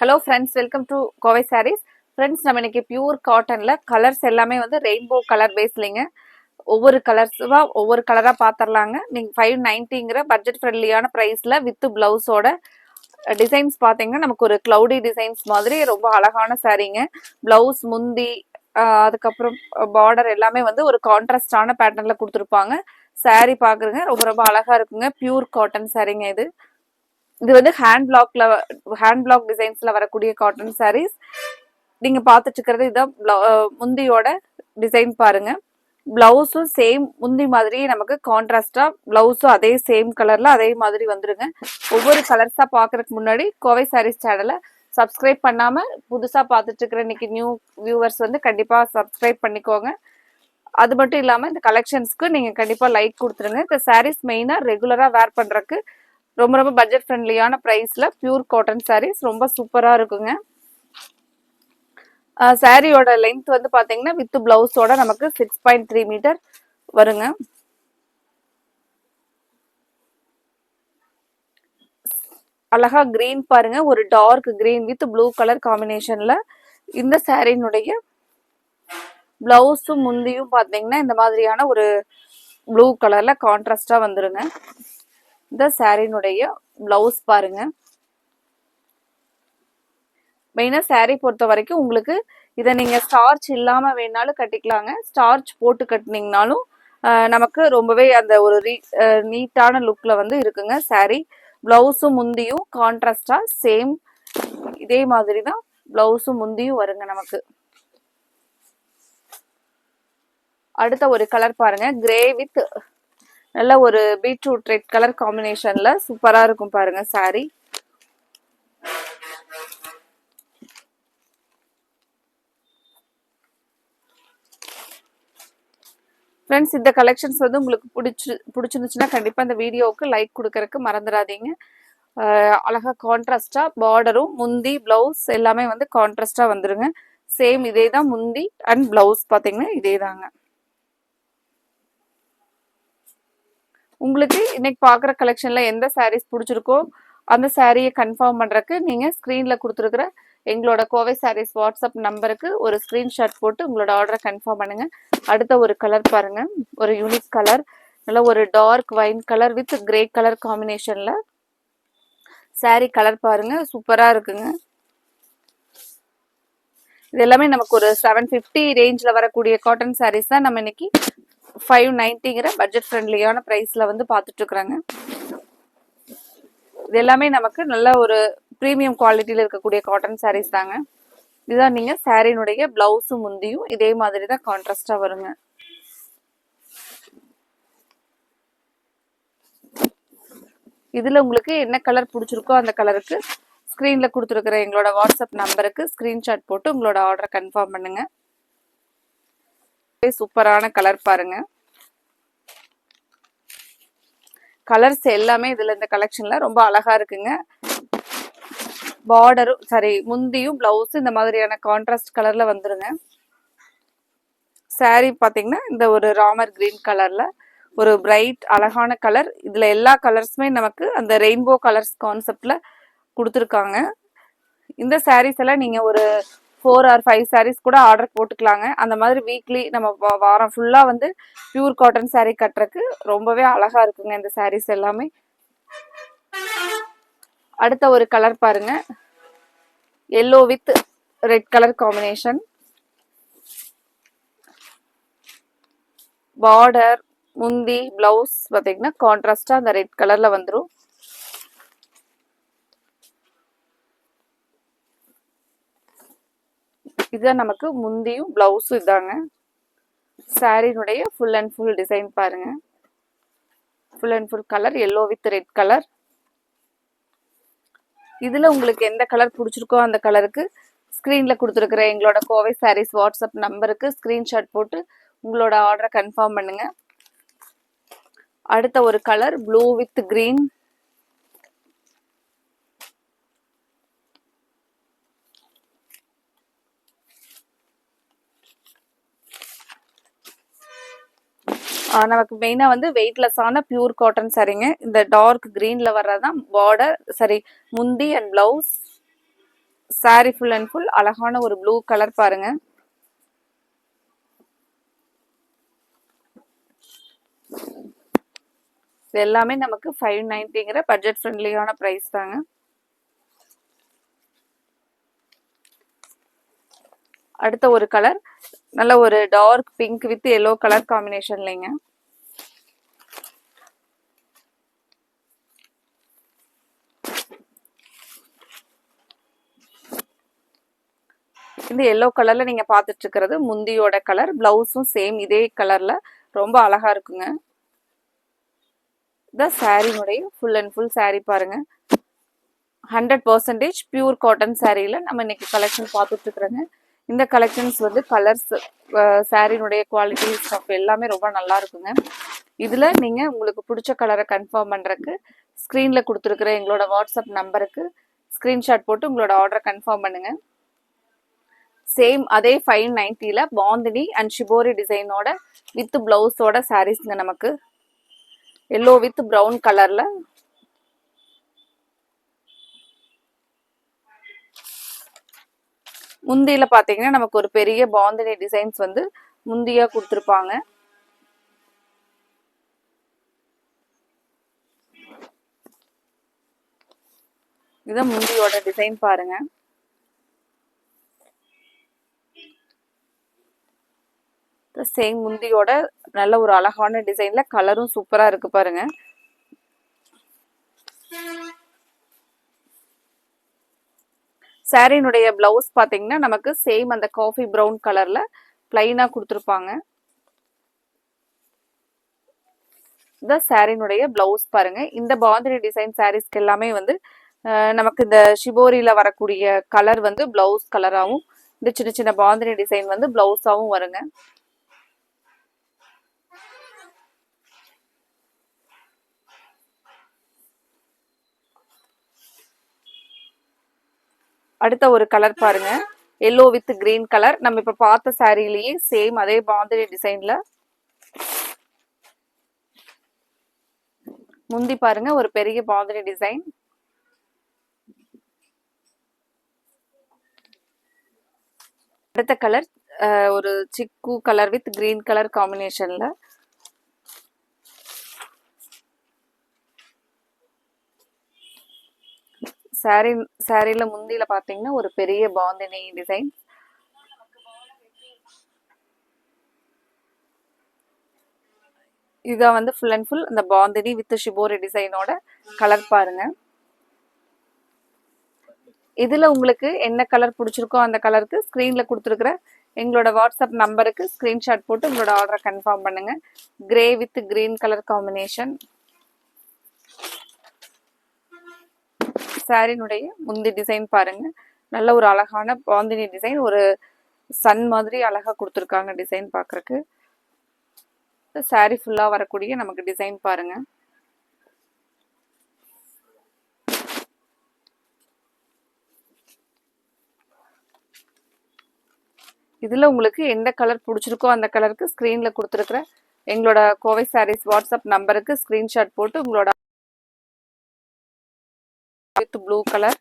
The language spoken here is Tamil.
Hello friends, welcome to Kovai sarees. Friends, நம்ம இன்னைக்கு பியூர் காட்டன்ல கலர்ஸ் எல்லாமே வந்து ரெயின்போ கலர் பேஸ்லிங்க. ஒவ்வொரு கலராக பார்த்துடலாங்க. நீங்கள் 590ங்கிற பட்ஜெட் ஃப்ரெண்ட்லியான ப்ரைஸில் வித் ப்ளவுஸோட டிசைன்ஸ் பார்த்தீங்கன்னா நமக்கு ஒரு க்ளவுடி டிசைன்ஸ் மாதிரி ரொம்ப அழகான சாரீங்க. ப்ளவுஸ் முந்தி அதுக்கப்புறம் பார்டர் எல்லாமே வந்து ஒரு கான்ட்ராஸ்டான பேட்டர்னில் கொடுத்துருப்பாங்க. சாரீ பார்க்குறங்க ரொம்ப ரொம்ப அழகாக இருக்குங்க. பியூர் காட்டன் சாரீங்க இது. இது வந்து ஹேண்ட் பிளாக் டிசைன்ஸ்ல வரக்கூடிய காட்டன் சாரீஸ். நீங்க பார்த்துட்டு இருக்கிறது இதான் முந்தியோட டிசைன் பாருங்க. பிளவுஸும் சேம் முந்தி மாதிரி நமக்கு கான்ட்ராஸ்டா பிளவுஸும் அதே சேம் கலர்ல அதே மாதிரி வந்துருங்க. ஒவ்வொரு கலர்ஸா பாக்குறதுக்கு முன்னாடி கோவை சாரீஸ் சேனலை சப்ஸ்கிரைப் பண்ணாம புதுசா பார்த்துட்டு இருக்கிற இன்னைக்கு நியூ வியூவர்ஸ் வந்து கண்டிப்பா சப்ஸ்கிரைப் பண்ணிக்கோங்க. அது மட்டும் இல்லாம இந்த கலெக்ஷன்ஸ்க்கு நீங்க கண்டிப்பா லைக் கொடுத்துருங்க. இந்த சாரீஸ் மெயினா ரெகுலரா வேர் பண்றதுக்கு ரொம்ப ரொம்ப பட்ஜெட் ஃப்ரெண்ட்லியான ப்ரைஸில் பியூர் காட்டன் சாரீஸ் ரொம்ப சூப்பராக இருக்குங்க. சாரியோட லென்த் வந்து பார்த்தீங்கன்னா வித் பிளவுஸோட நமக்கு 6.3 மீட்டர் வருங்க. அழகா கிரீன் பாருங்க, ஒரு dark green with blue colour காம்பினேஷன்ல இந்த சாரியினுடைய பிளவுஸும் முந்தியும் பார்த்தீங்கன்னா இந்த மாதிரியான ஒரு ப்ளூ கலர்ல கான்ட்ராஸ்டா வந்துருங்க. இந்த சாரியினுடைய பிளவுஸ் பாருங்க. மெயினா சாரீ பொறுத்த வரைக்கும் உங்களுக்கு இதை நீங்க ஸ்டார்ச் இல்லாம வேணாலும் கட்டிக்கலாங்க. ஸ்டார்ச் போட்டு கட்டினீங்கனாலும் நமக்கு ரொம்பவே அந்த ஒரு நீட்டான லுக்ல வந்து இருக்குங்க சாரீ. பிளவுஸும் முந்தியும் கான்ட்ராஸ்டா சேம் இதே மாதிரி தான் பிளவுஸும் முந்தியும் வருங்க நமக்கு. அடுத்த ஒரு கலர் பாருங்க, கிரே வித் நல்ல ஒரு பீட்ரூட் ரெட் கலர் காம்பினேஷன்ல சூப்பரா இருக்கும் பாருங்க சாரீ. ஃப்ரெண்ட்ஸ், இந்த கலெக்ஷன்ஸ் வந்து உங்களுக்கு பிடிச்சிருந்துச்சுன்னா கண்டிப்பாக இந்த வீடியோவுக்கு லைக் கொடுக்கறதுக்கு மறந்துடாதீங்க. அழகா கான்ட்ராஸ்டா பார்டரும் முந்தி பிளவுஸ் எல்லாமே வந்து கான்ட்ராஸ்டா வந்துருங்க. சேம் இதே தான் முந்தி அண்ட் பிளவுஸ் பார்த்தீங்கன்னா இதே தாங்க. உங்களுக்கு இன்னைக்கு பார்க்குற கலெக்ஷன்ல எந்த சாரீஸ் பிடிச்சிருக்கோ அந்த சாரியை கன்ஃபார்ம் பண்ணுறதுக்கு நீங்கள் ஸ்க்ரீனில் கொடுத்துருக்குற எங்களோட கோவை சாரீஸ் வாட்ஸ்அப் நம்பருக்கு ஒரு ஸ்க்ரீன்ஷாட் போட்டு உங்களோட ஆர்டரை கன்ஃபார்ம் பண்ணுங்க. அடுத்த ஒரு கலர் பாருங்க, ஒரு யூனிக் கலர், நல்ல ஒரு dark wine colour with grey colour காம்பினேஷன்ல சாரீ கலர் பாருங்க, சூப்பரா இருக்குங்க. இது எல்லாமே நமக்கு ஒரு 750 ரேஞ்ச்ல வரக்கூடிய காட்டன் சாரீஸ் தான் நம்ம இன்னைக்கு 590ங்கிற பட்ஜெட் ஃப்ரெண்ட்லியான ப்ரைஸ்ல வந்து பார்த்துட்டு இருக்கிறாங்க. இது எல்லாமே நமக்கு நல்ல ஒரு ப்ரீமியம் குவாலிட்டியில் இருக்கக்கூடிய காட்டன் சாரீஸ் தாங்க. இதுதான் நீங்க சாரியினுடைய பிளவுஸும் முந்தியும் இதே மாதிரி தான் கான்ட்ராஸ்டா வருங்க. இதுல உங்களுக்கு என்ன கலர் பிடிச்சிருக்கோ அந்த கலருக்கு ஸ்கிரீன்ல கொடுத்துருக்கிற எங்களோட வாட்ஸ்அப் நம்பருக்கு ஸ்கிரீன்ஷாட் போட்டு உங்களோட ஆர்டரை கன்ஃபார்ம் பண்ணுங்க. சூப்பரான கலர் பாருங்க. கலர்ஸ் எல்லாமே இதுல இந்த கலெக்ஷன்ல ரொம்ப அழகா இருக்குங்க. பார்டரும் முந்தியும் பிளவுஸும் இந்த மாதிரியான கான்ட்ராஸ்ட் கலர்ல வந்துருங்க. சாரீ பாத்தீங்கன்னா இந்த ஒரு ராமர் கிரீன் கலர்ல ஒரு பிரைட் அழகான கலர். இதுல எல்லா கலர்ஸுமே நமக்கு அந்த ரெயின்போ கலர்ஸ் கான்செப்ட்ல கொடுத்துருக்காங்க. இந்த சாரீஸ் எல்லாம் நீங்க ஒரு 4 or 5 சாரீஸ் கூட ஆர்டர் போட்டுக்கலாங்க. அந்த மாதிரி வீக்லி நம்ம வாரம் ஃபுல்லா வந்து பியூர் காட்டன் சாரீ கட்டுறதுக்கு ரொம்பவே அழகா இருக்குங்க இந்த சாரீஸ் எல்லாமே. அடுத்த ஒரு கலர் பாருங்க, yellow with red colour combination. Border முந்தி பிளவுஸ் பார்த்தீங்கன்னா கான்ட்ராஸ்டா அந்த ரெட் கலர்ல வந்துடும். இதுதான் நமக்கு முந்தியும் பிளவுஸும் இதாங்க. சாரியினுடைய ஃபுல் அண்ட் ஃபுல் டிசைன் பாருங்க. Full and full colour yellow with red colour. இதுல உங்களுக்கு எந்த கலர் பிடிச்சிருக்கோ அந்த கலருக்கு ஸ்கிரீன்ல கொடுத்துருக்கிற எங்களோட கோவை சாரீஸ் வாட்ஸ்அப் நம்பருக்கு ஸ்கிரீன்ஷாட் போட்டு உங்களோட ஆர்டரை கன்ஃபார்ம் பண்ணுங்க. அடுத்த ஒரு கலர் ப்ளூ வித் கிரீன். நமக்கு மெயினா வந்து வெயிட்லெஸ்ஸான பியூர் காட்டன் சாரீங்க. இந்த டார்க் கிரீன்ல வர்றதுதான் பார்டர் முந்தி and blouse. saree full and full அழகான ஒரு ப்ளூ கலர் பாருங்க. இது எல்லாமே நமக்கு 590ங்கிற பட்ஜெட் ஃப்ரெண்ட்லியான பிரைஸ் தாங்க. அடுத்த ஒரு கலர் நல்ல ஒரு dark pink with yellow colour காம்பினேஷன்லங்க. இந்த எல்லோ கலர்ல நீங்க பாத்துட்டு இருக்கிறது முந்தியோட கலர். பிளவுஸும் சேம் இதே கலர்ல ரொம்ப அழகா இருக்குங்க. இந்த சாரினுடைய ஃபுல் அண்ட் ஃபுல் சாரி பாருங்க. 100% பியூர் காட்டன் சாரியில நம்ம இன்னைக்கு கலெக்ஷன் பார்த்துட்டு இருக்கிறோங்க. இந்த கலெக்ஷன்ஸ் வந்து கலர்ஸ், சாரினுடைய குவாலிட்டி, ஸ்டஃப் எல்லாமே ரொம்ப நல்லா இருக்குங்க. இதுல நீங்க உங்களுக்கு பிடிச்ச கலரை கன்ஃபார்ம் பண்றதுக்கு ஸ்கிரீன்ல கொடுத்துருக்கிற எங்களோட வாட்ஸ்அப் நம்பருக்கு ஸ்கிரீன்ஷாட் போட்டு உங்களோட ஆர்டரை கன்ஃபார்ம் பண்ணுங்க. சேம் அதே 590ல பாந்தினி அண்ட் ஷிபோரி டிசைனோட வித் பிளவுஸோட சாரீஸ்ங்க. நமக்கு எல்லோ வித் பிரவுன் கலர்ல முந்தியில பாத்தீங்கன்னா நமக்கு ஒரு பெரிய பாந்தினி டிசைன்ஸ் வந்து முந்தியா கொடுத்துருப்பாங்க. இதான் முந்தியோட டிசைன் பாருங்க. சேம் முந்தியோட நல்ல ஒரு அழகான டிசைன்ல கலரும் சூப்பரா இருக்கு பாருங்க. சாரினுடைய பிளவுஸ் பாத்தீங்கன்னா நமக்கு சேம் அந்த காஃபி பிரவுன் கலர்ல பிளைனா கொடுத்துருப்பாங்க. இந்த சாரினுடைய பிளவுஸ் பாருங்க. இந்த பாந்தினி டிசைன் சாரீஸ்க்கு எல்லாமே வந்து நமக்கு இந்த ஷிபோரியில வரக்கூடிய கலர் வந்து பிளவுஸ் கலராகவும், இந்த சின்ன சின்ன பாந்தினி டிசைன் வந்து பிளவுஸாவும் வருங்க. அடுத்த ஒரு கலர் பாருங்க. Yellow with green colour. நம்ம இப்ப பார்த்த சாரிலேயே சேம் அதே பாந்தினி டிசைன்ல முந்தி பாருங்க ஒரு பெரிய பாந்தினி டிசைன். அடுத்த கலர் ஒரு சிக்கு கலர் வித் கிரீன் கலர் காம்பினேஷன்ல. சாரில முந்தியில பாத்தீங்கன்னா ஒரு பெரிய பாந்தினி டிசைன். இதான் வந்து ஃபுல் அண்ட் ஃபுல் இந்த பாந்தினி வித் ஷிபோரி டிசைனோட கலர் பாருங்க. இதுல உங்களுக்கு என்ன கலர் பிடிச்சிருக்கோ அந்த கலருக்கு ஸ்கிரீன்ல கொடுத்துருக்கிற எங்களோட வாட்ஸ்அப் நம்பருக்கு ஸ்கிரீன்ஷாட் போட்டு உங்களோட ஆர்டரை கன்ஃபார்ம் பண்ணுங்க. Grey with green colour combination. சாரினுடைய முந்தி டிசைன் பாருங்க. நல்ல ஒரு அழகான பாந்தினி டிசைன். ஒரு சன் மாதிரி அழகா கொடுத்துருக்காங்க டிசைன் பாக்குறதுக்கு. சாரி ஃபுல்லா வரக்கூடிய நமக்கு டிசைன் பாருங்க. இதுல உங்களுக்கு எந்த கலர் பிடிச்சிருக்கோ அந்த கலருக்கு ஸ்கிரீன்ல கொடுத்துருக்கிற எங்களோட கோவை சாரீஸ் வாட்ஸ்அப் நம்பருக்கு ஸ்கிரீன்ஷாட் போட்டு உங்களோட வித் ப்ளூ கலர்